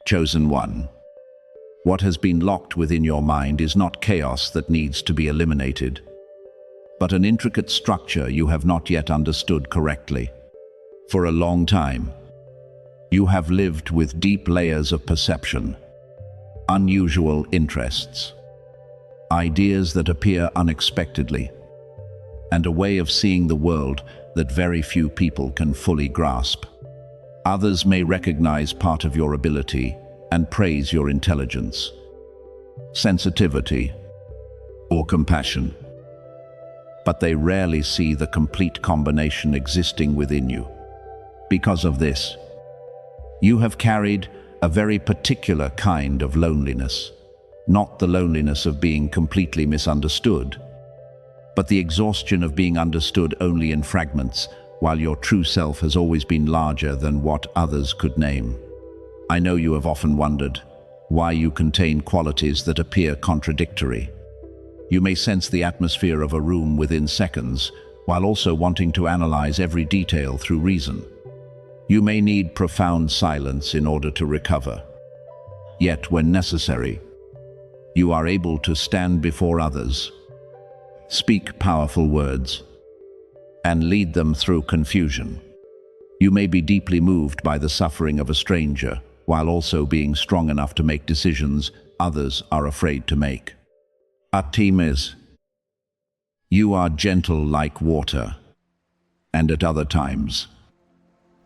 Chosen one. What has been locked within your mind is not chaos that needs to be eliminated, but an intricate structure you have not yet understood correctly. For a long time, you have lived with deep layers of perception, unusual interests, ideas that appear unexpectedly, and a way of seeing the world that very few people can fully grasp. Others may recognize part of your ability and praise your intelligence, sensitivity, or compassion, but they rarely see the complete combination existing within you. Because of this, you have carried a very particular kind of loneliness, not the loneliness of being completely misunderstood, but the exhaustion of being understood only in fragments, while your true self has always been larger than what others could name. I know you have often wondered why you contain qualities that appear contradictory. You may sense the atmosphere of a room within seconds, while also wanting to analyze every detail through reason. You may need profound silence in order to recover. Yet, when necessary, you are able to stand before others, speak powerful words, and lead them through confusion. You may be deeply moved by the suffering of a stranger, while also being strong enough to make decisions others are afraid to make. Artemis, you are gentle like water, and at other times,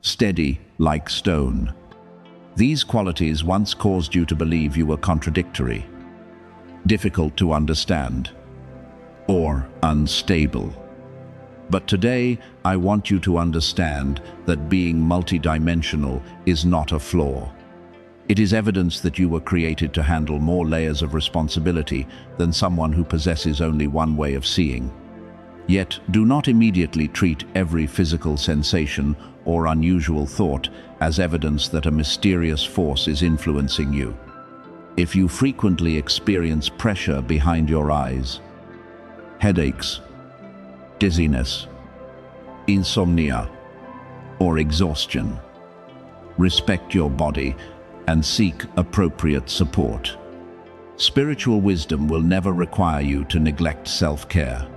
steady like stone. These qualities once caused you to believe you were contradictory, difficult to understand, or unstable. But today, I want you to understand that being multidimensional is not a flaw. It is evidence that you were created to handle more layers of responsibility than someone who possesses only one way of seeing. Yet, do not immediately treat every physical sensation or unusual thought as evidence that a mysterious force is influencing you. If you frequently experience pressure behind your eyes, headaches, dizziness, insomnia, or exhaustion, respect your body and seek appropriate support. Spiritual wisdom will never require you to neglect self-care.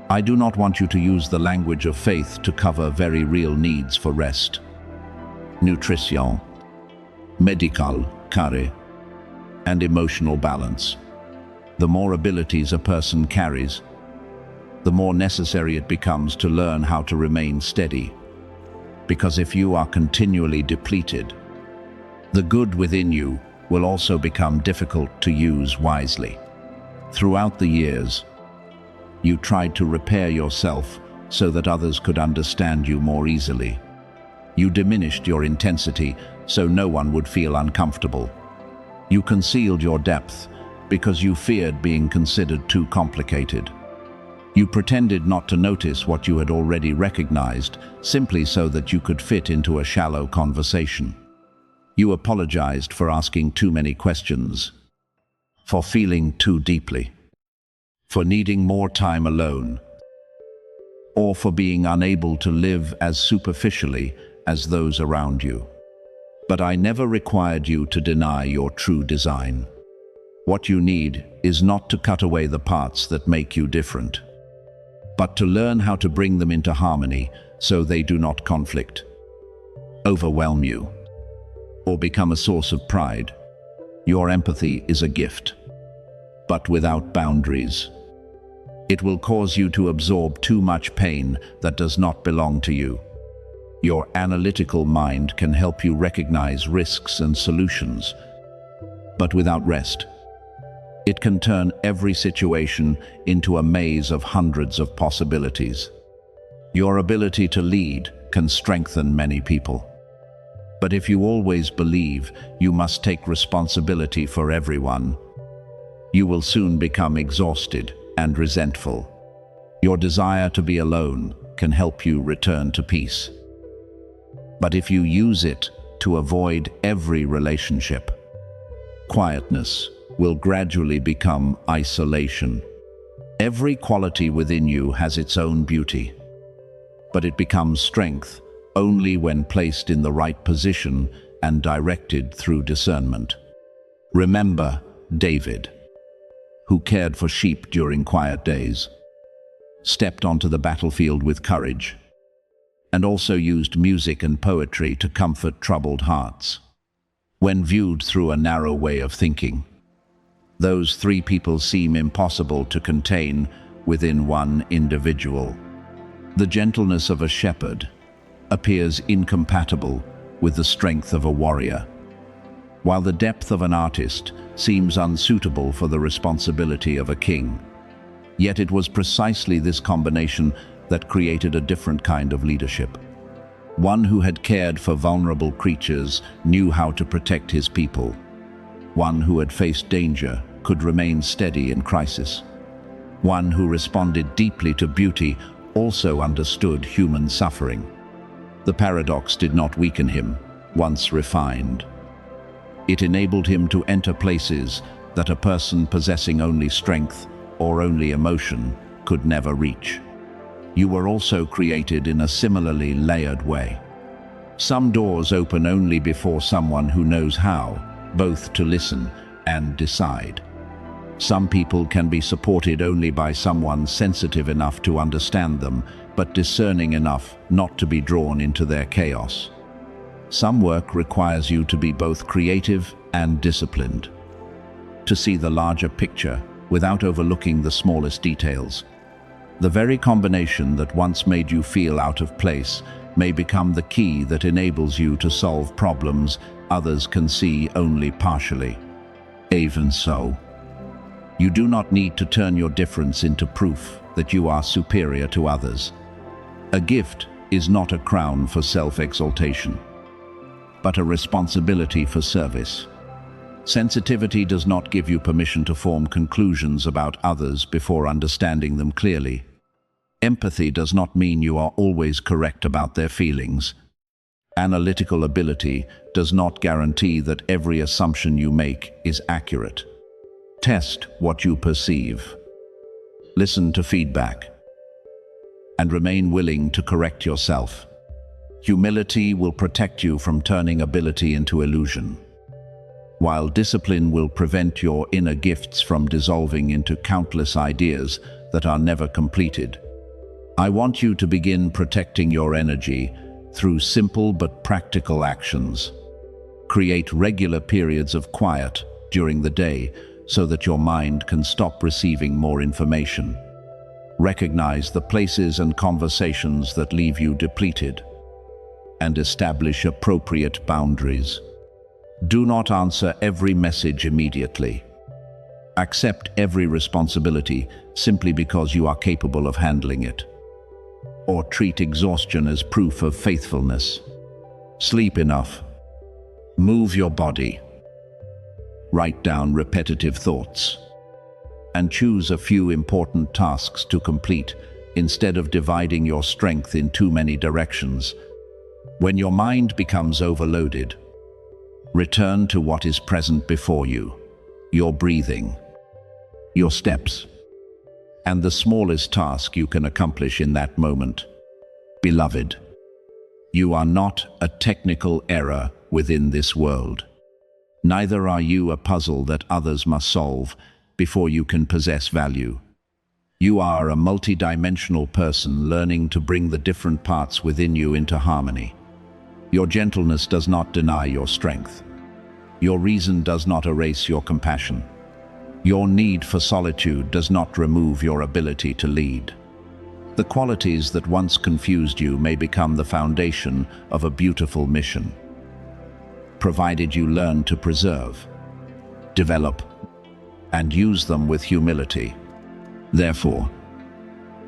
I do not want you to use the language of faith to cover very real needs for rest, nutrition, medical care, and emotional balance. The more abilities a person carries, the more necessary it becomes to learn how to remain steady. Because if you are continually depleted, the good within you will also become difficult to use wisely. Throughout the years, you tried to repair yourself so that others could understand you more easily. You diminished your intensity so no one would feel uncomfortable. You concealed your depth because you feared being considered too complicated. You pretended not to notice what you had already recognized, simply so that you could fit into a shallow conversation. You apologized for asking too many questions, for feeling too deeply, for needing more time alone, or for being unable to live as superficially as those around you. But I never required you to deny your true design. What you need is not to cut away the parts that make you different, but to learn how to bring them into harmony so they do not conflict, overwhelm you, or become a source of pride. Your empathy is a gift, but without boundaries. It will cause you to absorb too much pain that does not belong to you. Your analytical mind can help you recognize risks and solutions, but without rest, it can turn every situation into a maze of hundreds of possibilities. Your ability to lead can strengthen many people. But if you always believe you must take responsibility for everyone, you will soon become exhausted and resentful. Your desire to be alone can help you return to peace. But if you use it to avoid every relationship, quietness will gradually become isolation. Every quality within you has its own beauty, but it becomes strength only when placed in the right position and directed through discernment. Remember David, who cared for sheep during quiet days, stepped onto the battlefield with courage, and also used music and poetry to comfort troubled hearts. When viewed through a narrow way of thinking, those three people seem impossible to contain within one individual. The gentleness of a shepherd appears incompatible with the strength of a warrior, while the depth of an artist seems unsuitable for the responsibility of a king. Yet it was precisely this combination that created a different kind of leadership. One who had cared for vulnerable creatures knew how to protect his people. One who had faced danger could remain steady in crisis. One who responded deeply to beauty also understood human suffering. The paradox did not weaken him, once refined. It enabled him to enter places that a person possessing only strength or only emotion could never reach. You were also created in a similarly layered way. Some doors open only before someone who knows how, both to listen and decide. Some people can be supported only by someone sensitive enough to understand them, but discerning enough not to be drawn into their chaos. Some work requires you to be both creative and disciplined, to see the larger picture without overlooking the smallest details. The very combination that once made you feel out of place may become the key that enables you to solve problems others can see only partially. Even so, you do not need to turn your difference into proof that you are superior to others. A gift is not a crown for self-exaltation, but a responsibility for service. Sensitivity does not give you permission to form conclusions about others before understanding them clearly. Empathy does not mean you are always correct about their feelings. Analytical ability does not guarantee that every assumption you make is accurate. Test what you perceive. Listen to feedback, and remain willing to correct yourself. Humility will protect you from turning ability into illusion, while discipline will prevent your inner gifts from dissolving into countless ideas that are never completed. I want you to begin protecting your energy through simple but practical actions. Create regular periods of quiet during the day so that your mind can stop receiving more information. Recognize the places and conversations that leave you depleted, and establish appropriate boundaries. Do not answer every message immediately. Accept every responsibility simply because you are capable of handling it. Or treat exhaustion as proof of faithfulness. Sleep enough. Move your body. Write down repetitive thoughts. And choose a few important tasks to complete instead of dividing your strength in too many directions. When your mind becomes overloaded, return to what is present before you, your breathing, your steps, and the smallest task you can accomplish in that moment. Beloved, you are not a technical error within this world. Neither are you a puzzle that others must solve before you can possess value. You are a multidimensional person learning to bring the different parts within you into harmony. Your gentleness does not deny your strength. Your reason does not erase your compassion. Your need for solitude does not remove your ability to lead. The qualities that once confused you may become the foundation of a beautiful mission, provided you learn to preserve, develop, and use them with humility. Therefore,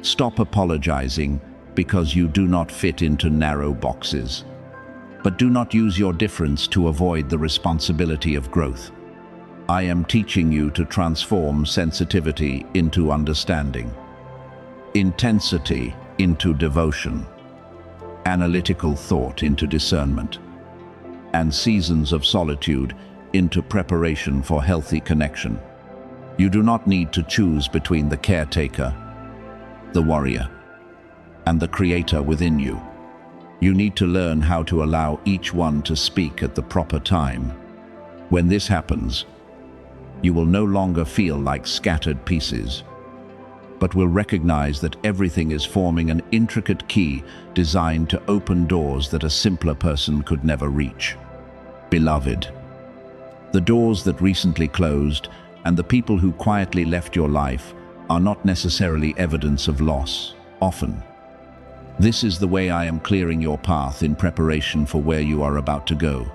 stop apologizing because you do not fit into narrow boxes. But do not use your difference to avoid the responsibility of growth. I am teaching you to transform sensitivity into understanding, intensity into devotion, analytical thought into discernment, and seasons of solitude into preparation for healthy connection. You do not need to choose between the caretaker, the warrior, and the creator within you. You need to learn how to allow each one to speak at the proper time. When this happens, you will no longer feel like scattered pieces, but will recognize that everything is forming an intricate key designed to open doors that a simpler person could never reach. Beloved, the doors that recently closed and the people who quietly left your life are not necessarily evidence of loss, often. This is the way I am clearing your path in preparation for where you are about to go.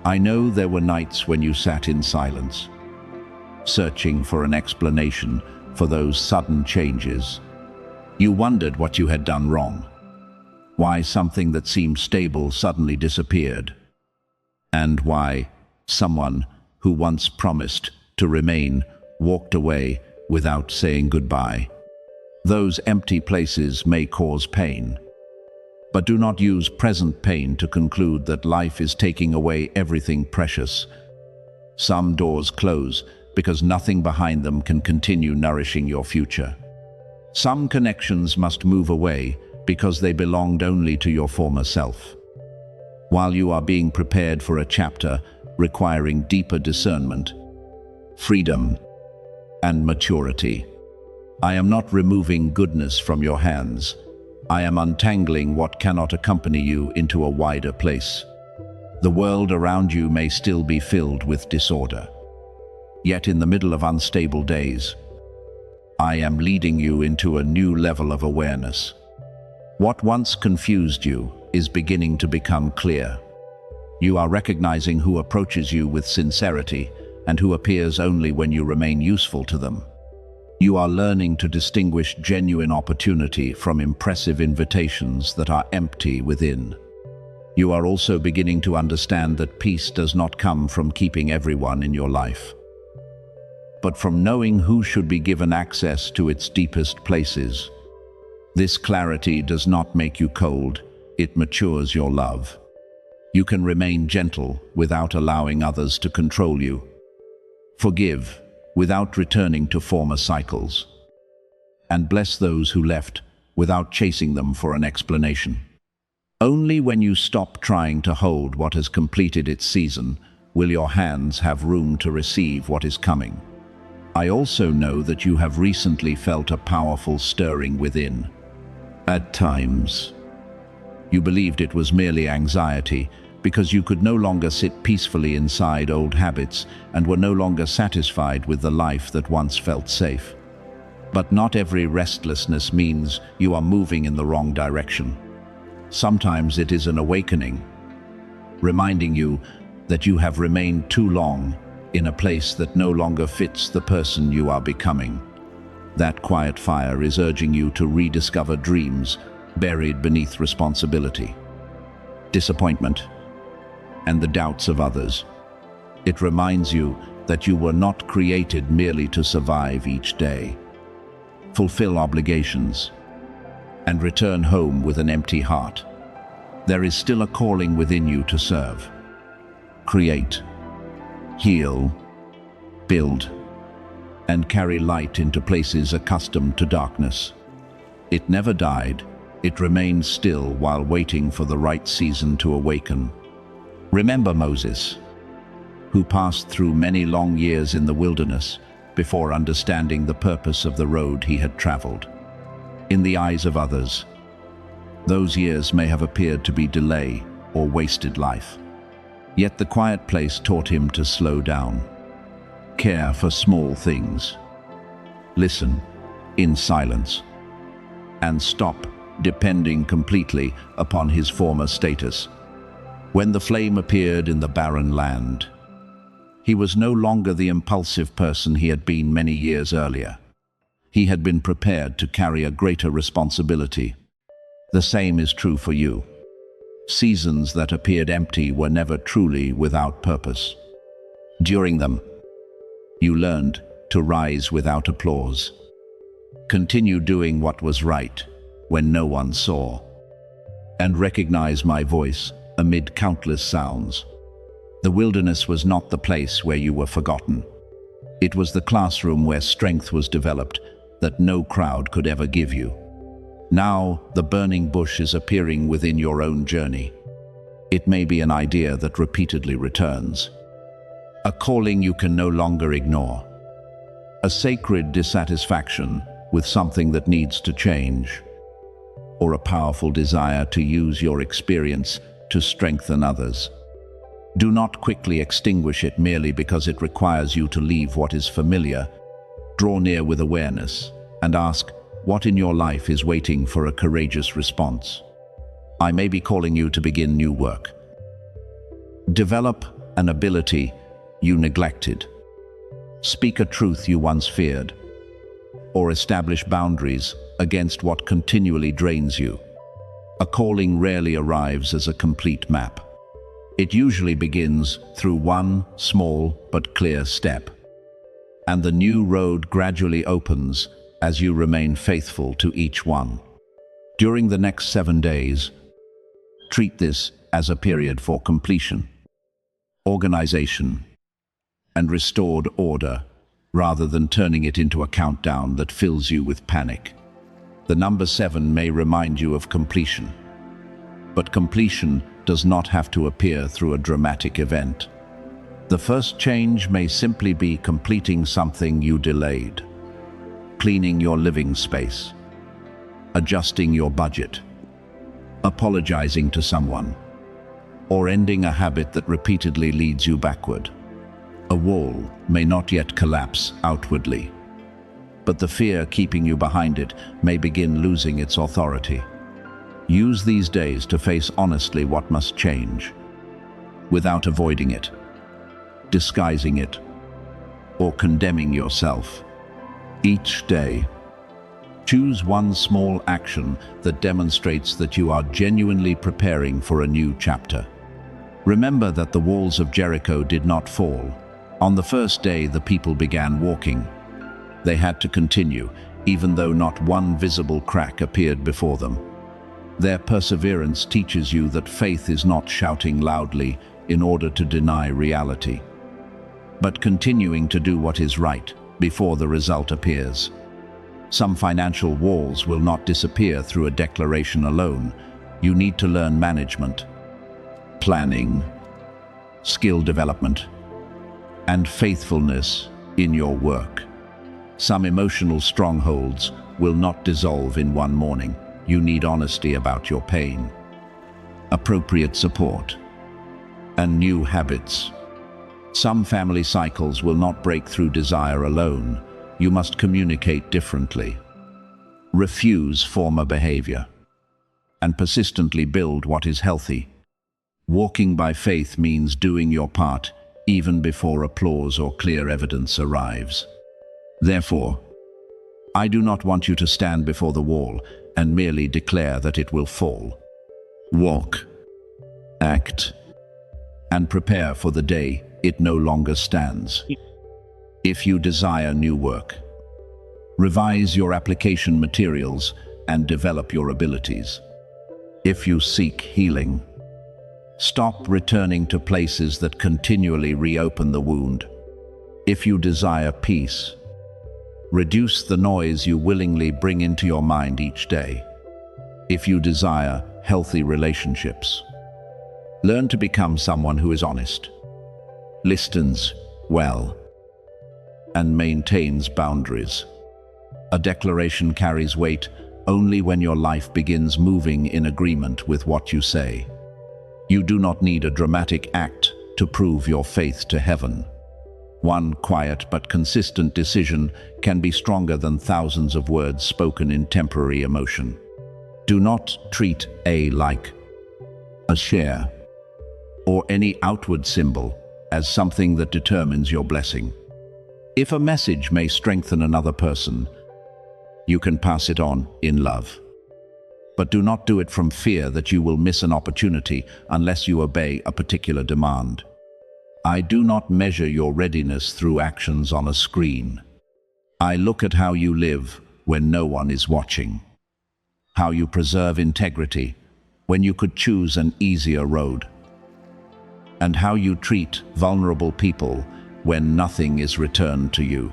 I know there were nights when you sat in silence, searching for an explanation for those sudden changes. You wondered what you had done wrong, why something that seemed stable suddenly disappeared, and why someone who once promised to remain walked away without saying goodbye. Those empty places may cause pain, but do not use present pain to conclude that life is taking away everything precious. Some doors close because nothing behind them can continue nourishing your future. Some connections must move away because they belonged only to your former self. While you are being prepared for a chapter requiring deeper discernment, freedom, and maturity, I am not removing goodness from your hands. I am untangling what cannot accompany you into a wider place. The world around you may still be filled with disorder. Yet in the middle of unstable days, I am leading you into a new level of awareness. What once confused you is beginning to become clear. You are recognizing who approaches you with sincerity and who appears only when you remain useful to them. You are learning to distinguish genuine opportunity from impressive invitations that are empty within. You are also beginning to understand that peace does not come from keeping everyone in your life, but from knowing who should be given access to its deepest places. This clarity does not make you cold, it matures your love. You can remain gentle without allowing others to control you. Forgive without returning to former cycles. And bless those who left without chasing them for an explanation. Only when you stop trying to hold what has completed its season will your hands have room to receive what is coming. I also know that you have recently felt a powerful stirring within. At times, you believed it was merely anxiety because you could no longer sit peacefully inside old habits and were no longer satisfied with the life that once felt safe. But not every restlessness means you are moving in the wrong direction. Sometimes it is an awakening, reminding you that you have remained too long in a place that no longer fits the person you are becoming. That quiet fire is urging you to rediscover dreams buried beneath responsibility, disappointment, and the doubts of others. It reminds you that you were not created merely to survive each day, fulfill obligations, and return home with an empty heart. There is still a calling within you to serve, create, heal, build, and carry light into places accustomed to darkness. It never died, it remained still while waiting for the right season to awaken. Remember Moses, who passed through many long years in the wilderness before understanding the purpose of the road he had traveled. In the eyes of others, those years may have appeared to be delay or wasted life. Yet the quiet place taught him to slow down, care for small things, listen in silence, and stop depending completely upon his former status. When the flame appeared in the barren land, he was no longer the impulsive person he had been many years earlier. He had been prepared to carry a greater responsibility. The same is true for you. Seasons that appeared empty were never truly without purpose. During them, you learned to rise without applause. Continue doing what was right when no one saw, and recognize my voice amid countless sounds. The wilderness was not the place where you were forgotten. It was the classroom where strength was developed that no crowd could ever give you. Now, the burning bush is appearing within your own journey. It may be an idea that repeatedly returns, a calling you can no longer ignore, a sacred dissatisfaction with something that needs to change, or a powerful desire to use your experience to strengthen others. Do not quickly extinguish it merely because it requires you to leave what is familiar. Draw near with awareness and ask, what in your life is waiting for a courageous response? I may be calling you to begin new work. Develop an ability you neglected. Speak a truth you once feared, or establish boundaries against what continually drains you. A calling rarely arrives as a complete map. It usually begins through one small but clear step, and the new road gradually opens as you remain faithful to each one. During the next 7 days, treat this as a period for completion, organization, and restored order, rather than turning it into a countdown that fills you with panic. The number 7 may remind you of completion, but completion does not have to appear through a dramatic event. The first change may simply be completing something you delayed, cleaning your living space, adjusting your budget, apologizing to someone, or ending a habit that repeatedly leads you backward. A wall may not yet collapse outwardly, but the fear keeping you behind it may begin losing its authority. Use these days to face honestly what must change, without avoiding it, disguising it, or condemning yourself. Each day, choose one small action that demonstrates that you are genuinely preparing for a new chapter. Remember that the walls of Jericho did not fall. On the first day, the people began walking. They had to continue, even though not one visible crack appeared before them. Their perseverance teaches you that faith is not shouting loudly in order to deny reality, but continuing to do what is right before the result appears. Some financial walls will not disappear through a declaration alone. You need to learn management, planning, skill development, and faithfulness in your work. Some emotional strongholds will not dissolve in one morning. You need honesty about your pain, appropriate support, and new habits. Some family cycles will not break through desire alone. You must communicate differently, refuse former behavior, and persistently build what is healthy. Walking by faith means doing your part even before applause or clear evidence arrives. Therefore, I do not want you to stand before the wall and merely declare that it will fall. Walk, act, and prepare for the day it no longer stands. If you desire new work, revise your application materials and develop your abilities. If you seek healing, stop returning to places that continually reopen the wound. If you desire peace, reduce the noise you willingly bring into your mind each day. If you desire healthy relationships, learn to become someone who is honest, listens well, and maintains boundaries. A declaration carries weight only when your life begins moving in agreement with what you say. You do not need a dramatic act to prove your faith to heaven. One quiet but consistent decision can be stronger than thousands of words spoken in temporary emotion. Do not treat like a share or any outward symbol as something that determines your blessing. If a message may strengthen another person, you can pass it on in love. But do not do it from fear that you will miss an opportunity unless you obey a particular demand. I do not measure your readiness through actions on a screen. I look at how you live when no one is watching, how you preserve integrity when you could choose an easier road, and how you treat vulnerable people when nothing is returned to you.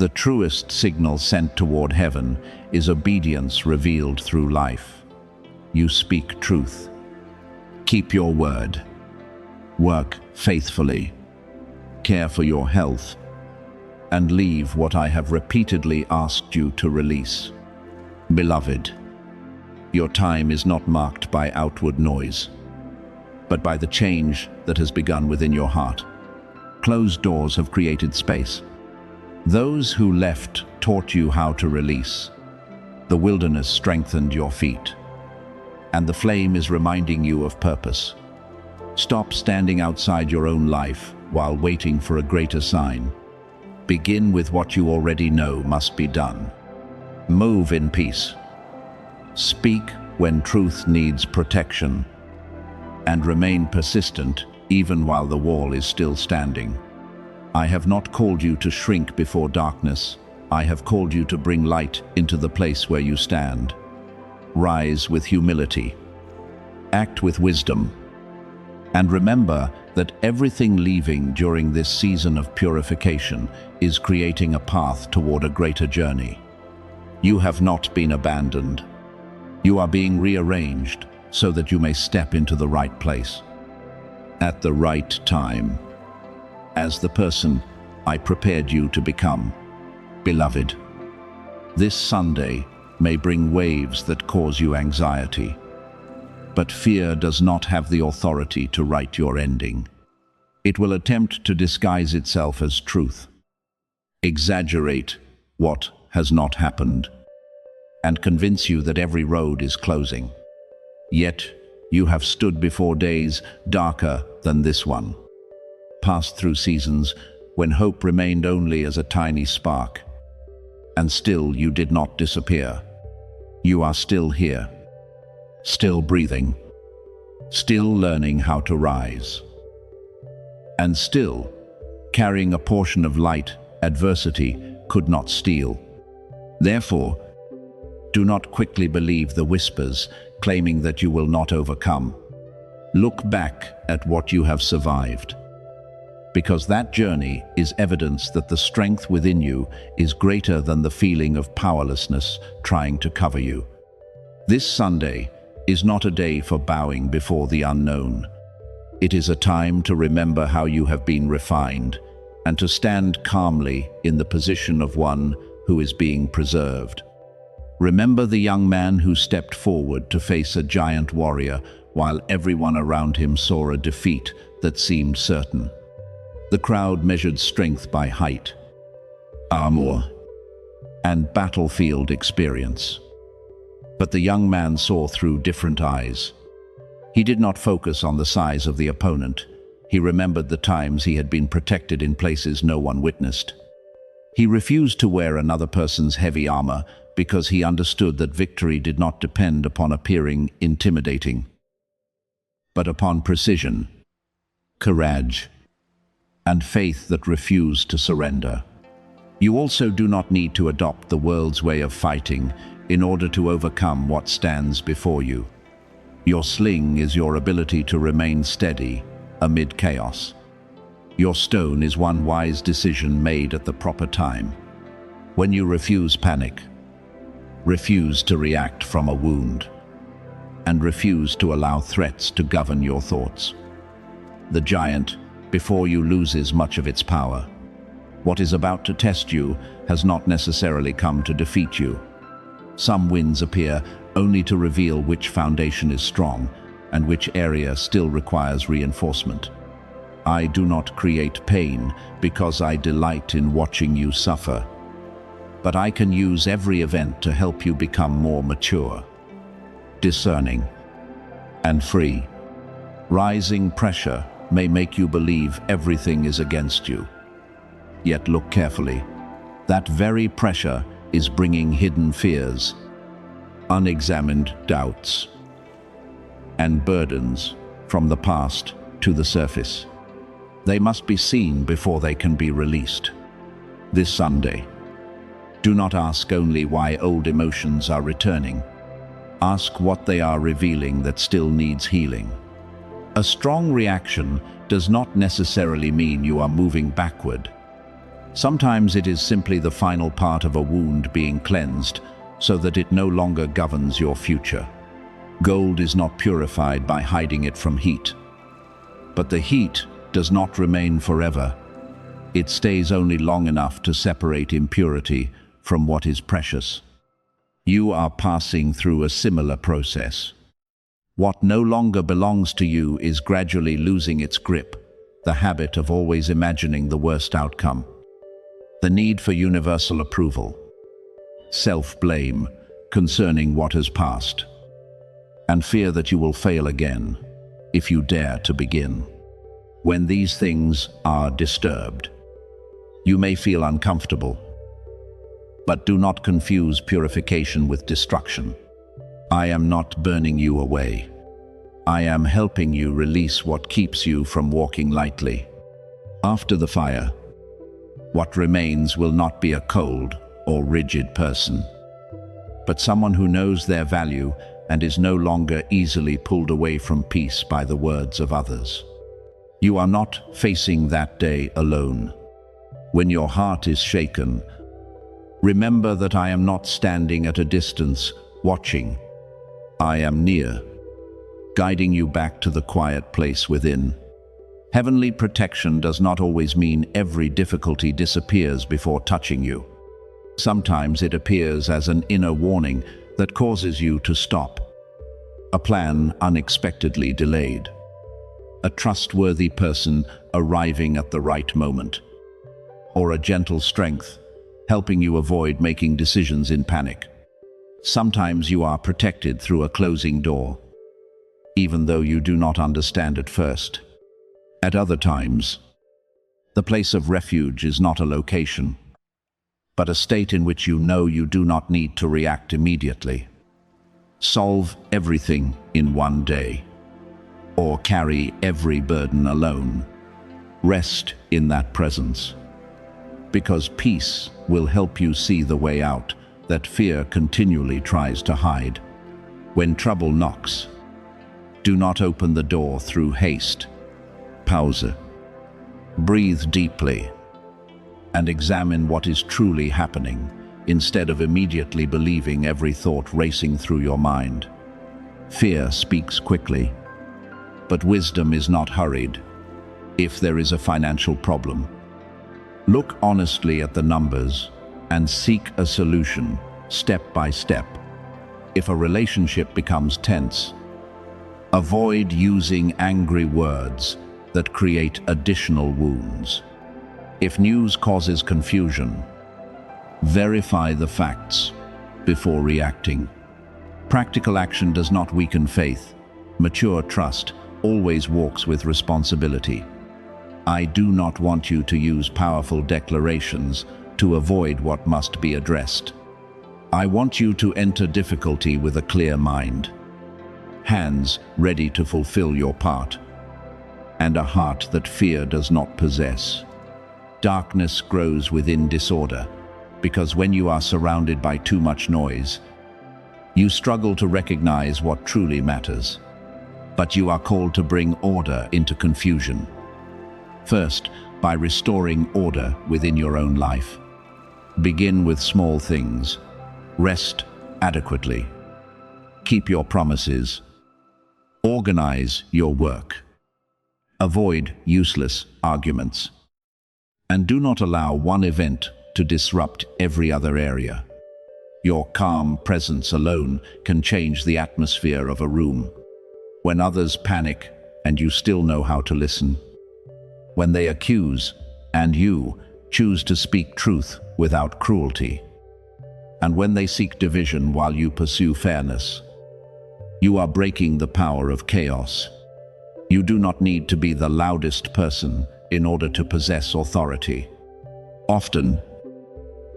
The truest signal sent toward heaven is obedience revealed through life. You speak truth. Keep your word. Work faithfully. Care for your health. And leave what I have repeatedly asked you to release. Beloved, your time is not marked by outward noise, but by the change that has begun within your heart. Closed doors have created space. Those who left taught you how to release. The wilderness strengthened your feet, and the flame is reminding you of purpose. Stop standing outside your own life while waiting for a greater sign. Begin with what you already know must be done. Move in peace. Speak when truth needs protection, and remain persistent even while the wall is still standing. I have not called you to shrink before darkness. I have called you to bring light into the place where you stand. Rise with humility. Act with wisdom. And remember that everything leaving during this season of purification is creating a path toward a greater journey. You have not been abandoned. You are being rearranged so that you may step into the right place, at the right time, as the person I prepared you to become. Beloved, this Sunday may bring waves that cause you anxiety, but fear does not have the authority to write your ending. It will attempt to disguise itself as truth, exaggerate what has not happened, and convince you that every road is closing. Yet, you have stood before days darker than this one, passed through seasons when hope remained only as a tiny spark, and still you did not disappear. You are still here, still breathing, still learning how to rise, and still carrying a portion of light adversity could not steal. Therefore, do not quickly believe the whispers claiming that you will not overcome. Look back at what you have survived, because that journey is evidence that the strength within you is greater than the feeling of powerlessness trying to cover you. This Sunday is not a day for bowing before the unknown. It is a time to remember how you have been refined and to stand calmly in the position of one who is being preserved. Remember the young man who stepped forward to face a giant warrior while everyone around him saw a defeat that seemed certain. The crowd measured strength by height, armor, and battlefield experience. But the young man saw through different eyes. He did not focus on the size of the opponent. He remembered the times he had been protected in places no one witnessed. He refused to wear another person's heavy armor because he understood that victory did not depend upon appearing intimidating, but upon precision, courage, and faith that refused to surrender. You also do not need to adopt the world's way of fighting in order to overcome what stands before you. Your sling is your ability to remain steady amid chaos. Your stone is one wise decision made at the proper time. When you refuse panic, refuse to react from a wound, and refuse to allow threats to govern your thoughts, the giant before you loses much of its power. What is about to test you has not necessarily come to defeat you. Some winds appear only to reveal which foundation is strong and which area still requires reinforcement. I do not create pain because I delight in watching you suffer, but I can use every event to help you become more mature, discerning, and free. Rising pressure may make you believe everything is against you. Yet look carefully. That very pressure is bringing hidden fears, unexamined doubts, and burdens from the past to the surface. They must be seen before they can be released. This Sunday, do not ask only why old emotions are returning. Ask what they are revealing that still needs healing. A strong reaction does not necessarily mean you are moving backward. Sometimes it is simply the final part of a wound being cleansed so that it no longer governs your future. Gold is not purified by hiding it from heat. But the heat does not remain forever. It stays only long enough to separate impurity from what is precious. You are passing through a similar process. What no longer belongs to you is gradually losing its grip, the habit of always imagining the worst outcome, the need for universal approval, self-blame concerning what has passed, and fear that you will fail again if you dare to begin. When these things are disturbed, you may feel uncomfortable, but do not confuse purification with destruction. I am not burning you away. I am helping you release what keeps you from walking lightly. After the fire, what remains will not be a cold or rigid person, but someone who knows their value and is no longer easily pulled away from peace by the words of others. You are not facing that day alone. When your heart is shaken, remember that I am not standing at a distance, watching. I am near, guiding you back to the quiet place within. Heavenly protection does not always mean every difficulty disappears before touching you. Sometimes it appears as an inner warning that causes you to stop. A plan unexpectedly delayed. A trustworthy person arriving at the right moment. Or a gentle strength helping you avoid making decisions in panic. Sometimes you are protected through a closing door, even though you do not understand at first. At other times, the place of refuge is not a location, but a state in which you know you do not need to react immediately. Solve everything in one day, or carry every burden alone. Rest in that presence, because peace will help you see the way out that fear continually tries to hide. When trouble knocks, do not open the door through haste. Pause. Breathe deeply and examine what is truly happening instead of immediately believing every thought racing through your mind. Fear speaks quickly, but wisdom is not hurried. If there is a financial problem, look honestly at the numbers and seek a solution step by step. If a relationship becomes tense, avoid using angry words that create additional wounds. If news causes confusion, verify the facts before reacting. Practical action does not weaken faith. Mature trust always walks with responsibility. I do not want you to use powerful declarations to avoid what must be addressed. I want you to enter difficulty with a clear mind, hands ready to fulfill your part, and a heart that fear does not possess. Darkness grows within disorder, because when you are surrounded by too much noise, you struggle to recognize what truly matters. But you are called to bring order into confusion. First, by restoring order within your own life. Begin with small things. Rest adequately. Keep your promises. Organize your work. Avoid useless arguments. And do not allow one event to disrupt every other area. Your calm presence alone can change the atmosphere of a room. When others panic and you still know how to listen. When they accuse and you choose to speak truth without cruelty. And when they seek division while you pursue fairness. You are breaking the power of chaos. You do not need to be the loudest person in order to possess authority. Often,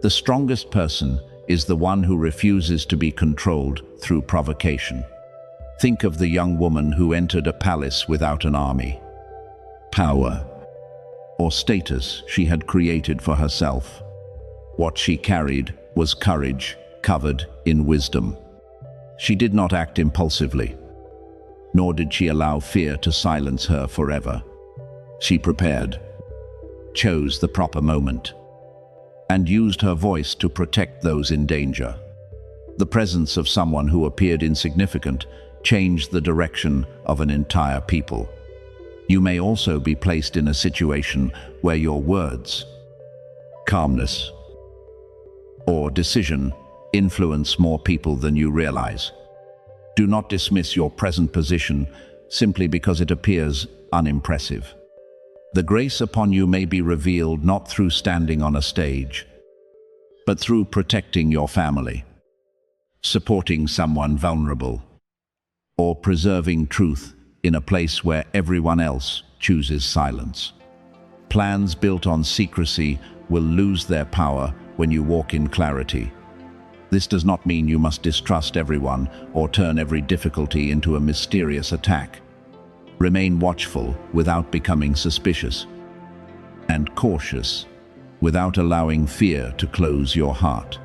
the strongest person is the one who refuses to be controlled through provocation. Think of the young woman who entered a palace without an army. Power or status she had created for herself. What she carried was courage covered in wisdom. She did not act impulsively, nor did she allow fear to silence her forever. She prepared, chose the proper moment, and used her voice to protect those in danger. The presence of someone who appeared insignificant changed the direction of an entire people. You may also be placed in a situation where your words, calmness, or decision influence more people than you realize. Do not dismiss your present position simply because it appears unimpressive. The grace upon you may be revealed not through standing on a stage, but through protecting your family, supporting someone vulnerable, or preserving truth in a place where everyone else chooses silence. Plans built on secrecy will lose their power when you walk in clarity. This does not mean you must distrust everyone or turn every difficulty into a mysterious attack. Remain watchful without becoming suspicious, and cautious without allowing fear to close your heart.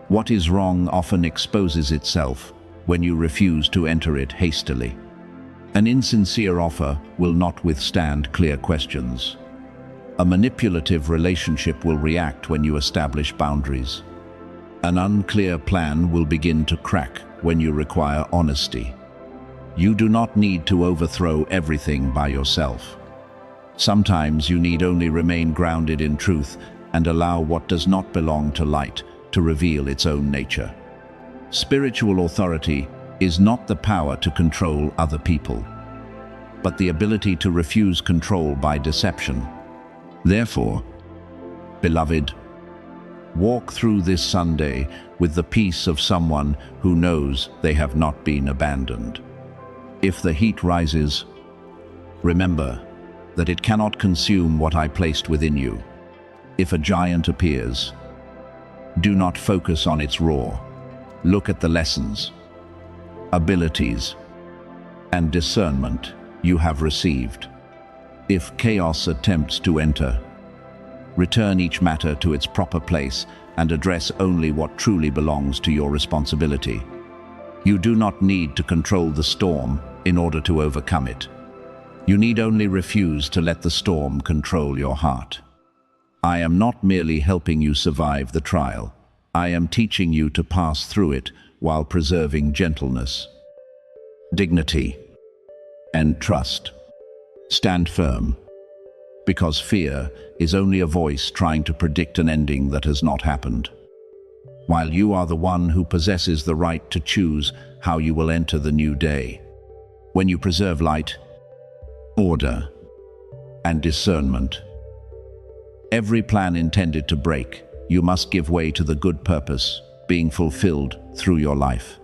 What is wrong often exposes itself when you refuse to enter it hastily. An insincere offer will not withstand clear questions. A manipulative relationship will react when you establish boundaries. An unclear plan will begin to crack when you require honesty. You do not need to overthrow everything by yourself. Sometimes you need only remain grounded in truth and allow what does not belong to light to reveal its own nature. Spiritual authority is not the power to control other people, but the ability to refuse control by deception. Therefore, beloved, walk through this Sunday with the peace of someone who knows they have not been abandoned. If the heat rises, remember that it cannot consume what I placed within you. If a giant appears, do not focus on its roar. Look at the lessons, abilities, and discernment you have received. If chaos attempts to enter, return each matter to its proper place and address only what truly belongs to your responsibility. You do not need to control the storm in order to overcome it. You need only refuse to let the storm control your heart. I am not merely helping you survive the trial. I am teaching you to pass through it while preserving gentleness, dignity, and trust. Stand firm, because fear is only a voice trying to predict an ending that has not happened, while you are the one who possesses the right to choose how you will enter the new day. When you preserve light, order, and discernment, every plan intended to break, you must give way to the good purpose being fulfilled through your life.